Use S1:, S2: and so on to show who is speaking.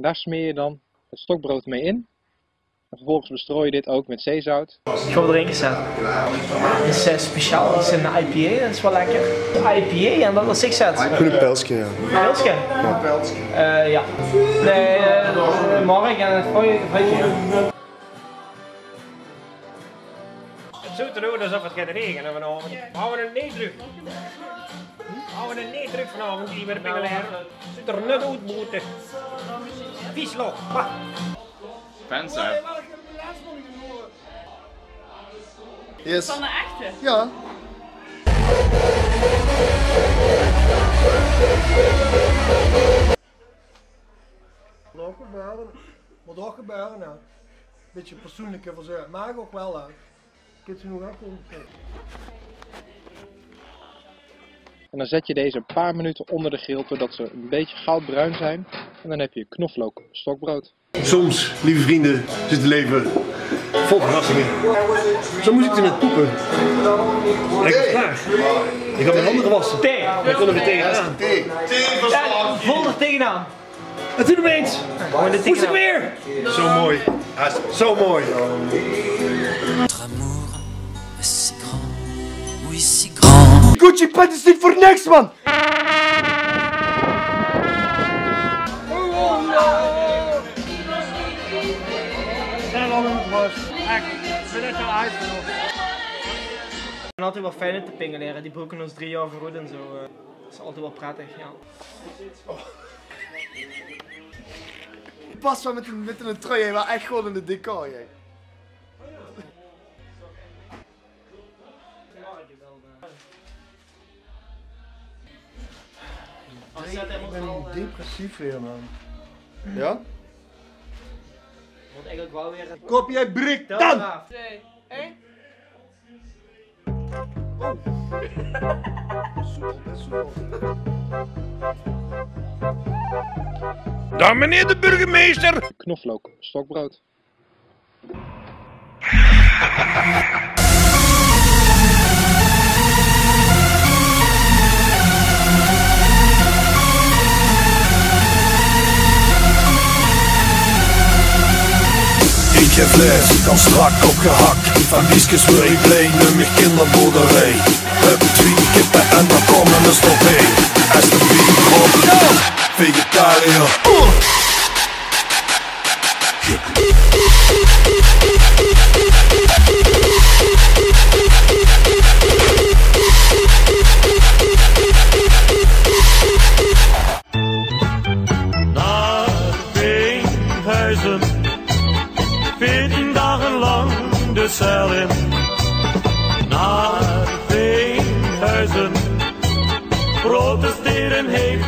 S1: En daar smeer je dan het stokbrood mee in. En vervolgens bestrooi je dit ook met zeezout.
S2: Ik ga erin gezet. Het is speciaal, het is een IPA, dat is wel lekker. IPA en dat is ik zet.
S3: Een pelsje, ja.
S2: Pelsje? Ja, pelsje. Ja. Nee, Mark en het Vijtje.
S4: Het zou eruit alsof het gaat regenen vanavond. Houden we er niet terug. Houden we er niet terug vanavond, die bij de pingelaar. Zit er net uitboeten. Viesloch.
S5: Fans uit.
S3: Yes.
S6: Van de echte?
S3: Ja.
S7: Wat gebeuren? Wat gebeuren nou? Beetje persoonlijke verzorging. Maak ook wel uit. Ik ze nog afkomen.
S1: En dan zet je deze een paar minuten onder de grill totdat ze een beetje goudbruin zijn. En dan heb je knoflook stokbrood.
S3: Soms, lieve vrienden, zit het leven vol verrassingen. Zo moest ik er net poepen. En ik was klaar. Ik had mijn handen gewassen.
S2: Thee!
S3: Ik kon er weer tegenaan.
S2: Ja, vol er tegenaan.
S3: En toen opeens moest ik weer. Zo mooi. Zo mooi. Gucci pet is niet voor niks, man!
S2: En altijd wel fijn te pingeleren, die broeken ons 3 jaar verroed en zo. Dat is altijd wel prettig, ja.
S3: Pas wel met een trui, hij was echt gewoon in de decor, jij. Ik ben depressief weer, man. Ja?
S2: Want eigenlijk wel weer een...
S3: Koop jij brik dan!
S6: 2, 1.
S4: Dan meneer de burgemeester!
S1: Knoflook stokbrood.
S8: Ik heb vlees, kan strak opgehakt. Van biesjes wil ik blijven met kinderboerderij. Heb 2 kippen en dan komen er stop heen. Als de bier op, vegetariër.
S9: Naar Veenhuizen, 14 dagen lang de cel in. Naar Veenhuizen, protesteren heeft